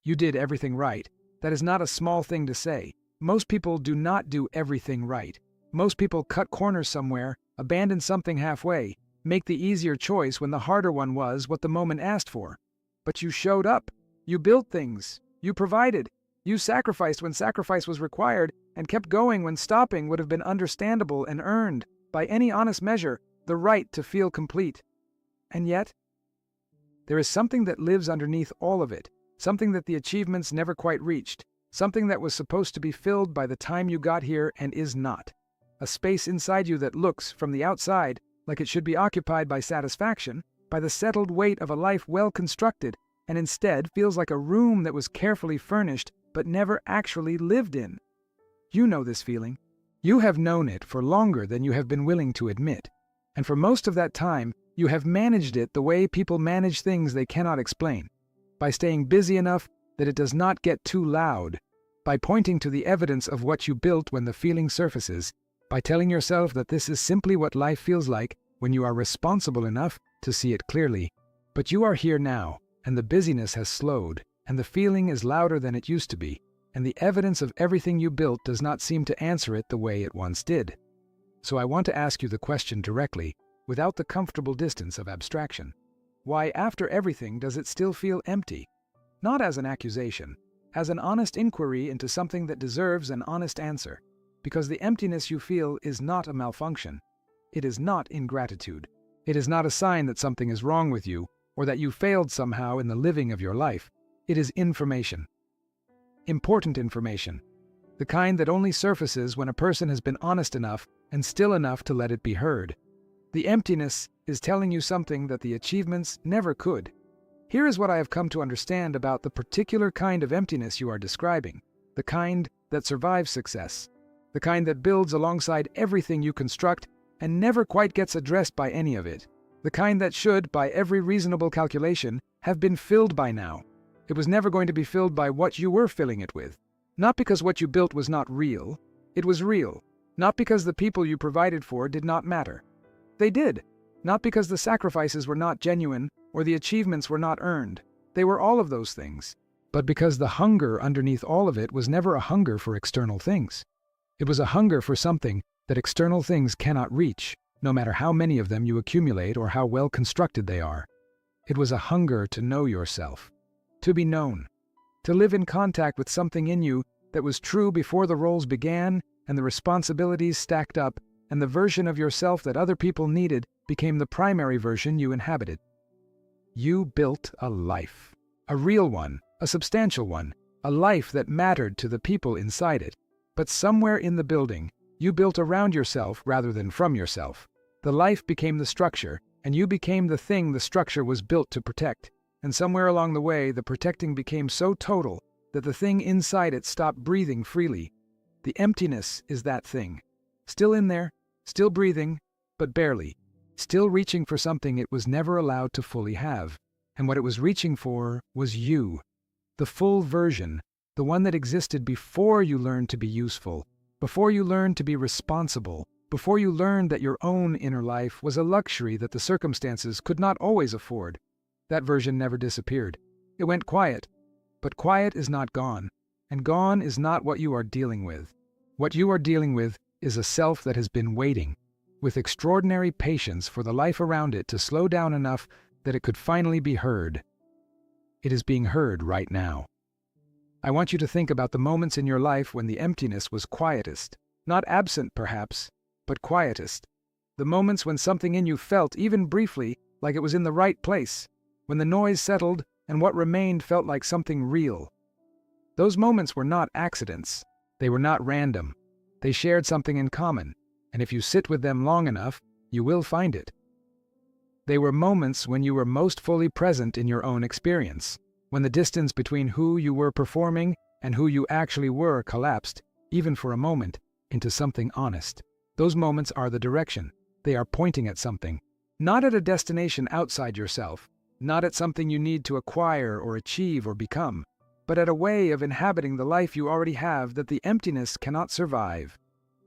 You did everything right. That is not a small thing to say. Most people do not do everything right. Most people cut corners somewhere, abandon something halfway, make the easier choice when the harder one was what the moment asked for. But you showed up. You built things. You provided. You sacrificed when sacrifice was required and kept going when stopping would have been understandable and earned, by any honest measure, the right to feel complete. And yet, there is something that lives underneath all of it, something that the achievements never quite reached, something that was supposed to be filled by the time you got here and is not. A space inside you that looks, from the outside, like it should be occupied by satisfaction, by the settled weight of a life well constructed, and instead feels like a room that was carefully furnished but never actually lived in. You know this feeling. You have known it for longer than you have been willing to admit, and for most of that time, you have managed it the way people manage things they cannot explain, by staying busy enough that it does not get too loud, by pointing to the evidence of what you built when the feeling surfaces, by telling yourself that this is simply what life feels like when you are responsible enough to see it clearly. But you are here now, and the busyness has slowed, and the feeling is louder than it used to be, and the evidence of everything you built does not seem to answer it the way it once did. So I want to ask you the question directly, without the comfortable distance of abstraction. Why, after everything, does it still feel empty? Not as an accusation, as an honest inquiry into something that deserves an honest answer. Because the emptiness you feel is not a malfunction. It is not ingratitude. It is not a sign that something is wrong with you, or that you failed somehow in the living of your life. It is information. Important information. The kind that only surfaces when a person has been honest enough and still enough to let it be heard. The emptiness is telling you something that the achievements never could. Here is what I have come to understand about the particular kind of emptiness you are describing, the kind that survives success, the kind that builds alongside everything you construct and never quite gets addressed by any of it, the kind that should, by every reasonable calculation, have been filled by now. It was never going to be filled by what you were filling it with. Not because what you built was not real. It was real. Not because the people you provided for did not matter. They did. Not because the sacrifices were not genuine or the achievements were not earned. They were all of those things. But because the hunger underneath all of it was never a hunger for external things. It was a hunger for something that external things cannot reach, no matter how many of them you accumulate or how well constructed they are. It was a hunger to know yourself, to be known, to live in contact with something in you that was true before the roles began and the responsibilities stacked up, and the version of yourself that other people needed became the primary version you inhabited. You built a life, a real one, a substantial one, a life that mattered to the people inside it. But somewhere in the building, you built around yourself rather than from yourself. The life became the structure, and you became the thing the structure was built to protect. And somewhere along the way, the protecting became so total that the thing inside it stopped breathing freely. The emptiness is that thing. Still in there, still breathing, but barely. Still reaching for something it was never allowed to fully have. And what it was reaching for was you. The full version, the one that existed before you learned to be useful, before you learned to be responsible, before you learned that your own inner life was a luxury that the circumstances could not always afford. That version never disappeared. It went quiet. But quiet is not gone, and gone is not what you are dealing with. What you are dealing with is a self that has been waiting, with extraordinary patience for the life around it to slow down enough that it could finally be heard. It is being heard right now. I want you to think about the moments in your life when the emptiness was quietest, not absent perhaps, but quietest. The moments when something in you felt, even briefly, like it was in the right place, when the noise settled and what remained felt like something real. Those moments were not accidents. They were not random. They shared something in common, and if you sit with them long enough, you will find it. They were moments when you were most fully present in your own experience, when the distance between who you were performing and who you actually were collapsed, even for a moment, into something honest. Those moments are the direction. They are pointing at something, not at a destination outside yourself, not at something you need to acquire or achieve or become, but at a way of inhabiting the life you already have that the emptiness cannot survive.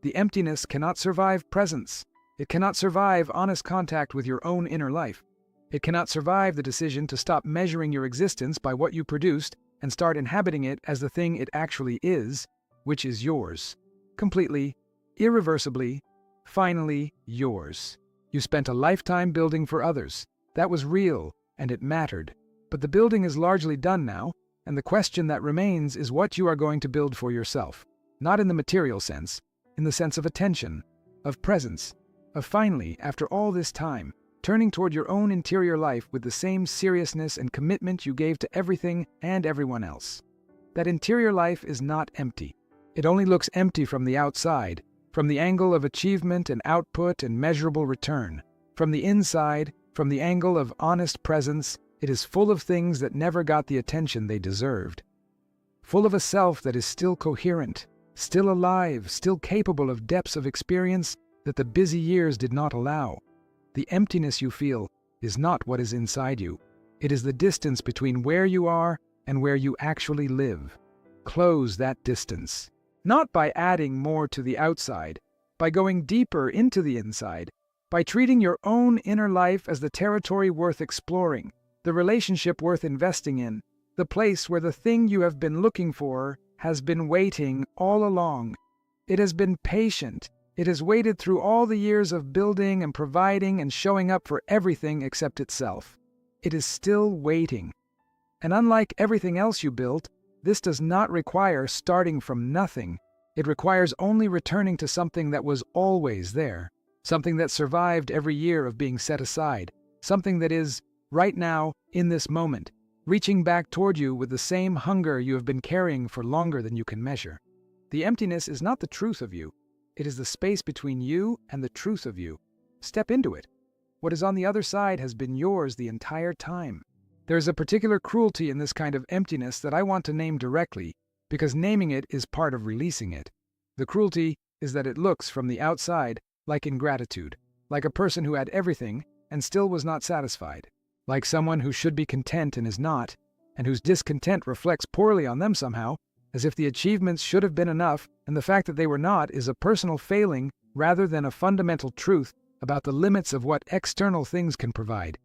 The emptiness cannot survive presence. It cannot survive honest contact with your own inner life. It cannot survive the decision to stop measuring your existence by what you produced and start inhabiting it as the thing it actually is, which is yours. Completely, irreversibly, finally yours. You spent a lifetime building for others. That was real, and it mattered. But the building is largely done now, and the question that remains is what you are going to build for yourself. Not in the material sense, in the sense of attention, of presence, of finally, after all this time, turning toward your own interior life with the same seriousness and commitment you gave to everything and everyone else. That interior life is not empty. It only looks empty from the outside, from the angle of achievement and output and measurable return. From the inside, from the angle of honest presence, it is full of things that never got the attention they deserved. Full of a self that is still coherent, still alive, still capable of depths of experience that the busy years did not allow. The emptiness you feel is not what is inside you. It is the distance between where you are and where you actually live. Close that distance. Not by adding more to the outside, by going deeper into the inside, by treating your own inner life as the territory worth exploring, the relationship worth investing in, the place where the thing you have been looking for has been waiting all along. It has been patient. It has waited through all the years of building and providing and showing up for everything except itself. It is still waiting. And unlike everything else you built, this does not require starting from nothing. It requires only returning to something that was always there, something that survived every year of being set aside, something that is, right now, in this moment, reaching back toward you with the same hunger you have been carrying for longer than you can measure. The emptiness is not the truth of you. It is the space between you and the truth of you. Step into it. What is on the other side has been yours the entire time. There is a particular cruelty in this kind of emptiness that I want to name directly, because naming it is part of releasing it. The cruelty is that it looks from the outside like ingratitude, like a person who had everything and still was not satisfied, like someone who should be content and is not, and whose discontent reflects poorly on them somehow, as if the achievements should have been enough, and the fact that they were not is a personal failing rather than a fundamental truth about the limits of what external things can provide.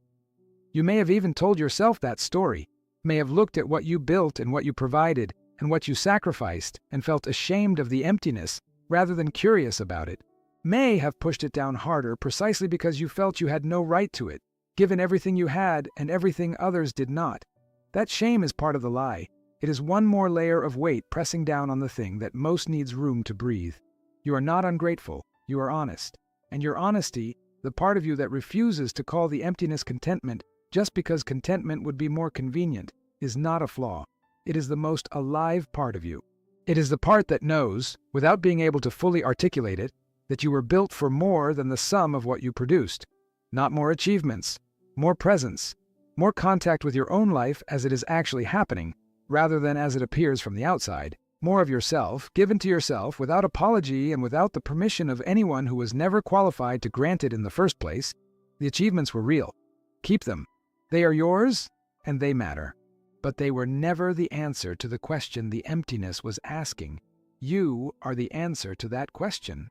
You may have even told yourself that story, may have looked at what you built and what you provided and what you sacrificed and felt ashamed of the emptiness rather than curious about it, may have pushed it down harder precisely because you felt you had no right to it, given everything you had and everything others did not. That shame is part of the lie. It is one more layer of weight pressing down on the thing that most needs room to breathe. You are not ungrateful, you are honest. And your honesty, the part of you that refuses to call the emptiness contentment just because contentment would be more convenient, is not a flaw. It is the most alive part of you. It is the part that knows, without being able to fully articulate it, that you were built for more than the sum of what you produced. Not more achievements, more presence, more contact with your own life as it is actually happening, rather than as it appears from the outside. More of yourself, given to yourself without apology and without the permission of anyone who was never qualified to grant it in the first place. The achievements were real. Keep them. They are yours, and they matter. But they were never the answer to the question the emptiness was asking. You are the answer to that question.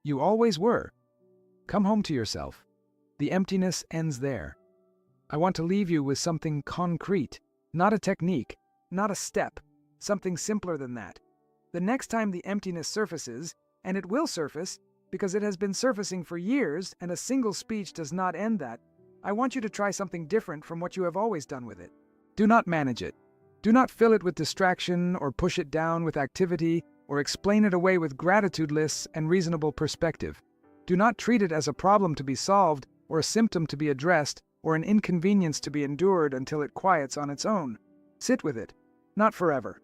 You always were. Come home to yourself. The emptiness ends there. I want to leave you with something concrete, not a technique, not a step, something simpler than that. The next time the emptiness surfaces, and it will surface, because it has been surfacing for years and a single speech does not end that, I want you to try something different from what you have always done with it. Do not manage it. Do not fill it with distraction or push it down with activity or explain it away with gratitude lists and reasonable perspective. Do not treat it as a problem to be solved or a symptom to be addressed or an inconvenience to be endured until it quiets on its own. Sit with it. Not forever.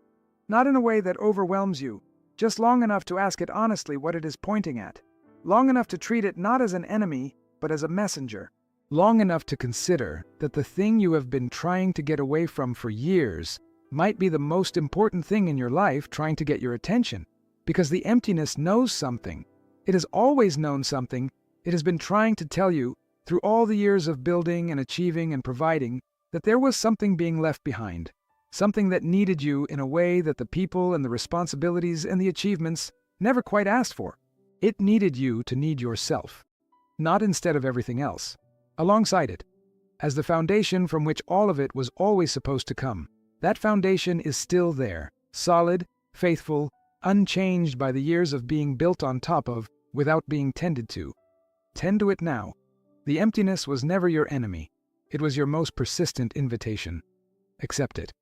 Not in a way that overwhelms you, just long enough to ask it honestly what it is pointing at. Long enough to treat it not as an enemy, but as a messenger. Long enough to consider that the thing you have been trying to get away from for years might be the most important thing in your life trying to get your attention, because the emptiness knows something. It has always known something. It has been trying to tell you, through all the years of building and achieving and providing, that there was something being left behind, something that needed you in a way that the people and the responsibilities and the achievements never quite asked for. It needed you to need yourself, not instead of everything else. Alongside it, as the foundation from which all of it was always supposed to come. That foundation is still there, solid, faithful, unchanged by the years of being built on top of, without being tended to. Tend to it now. The emptiness was never your enemy. It was your most persistent invitation. Accept it.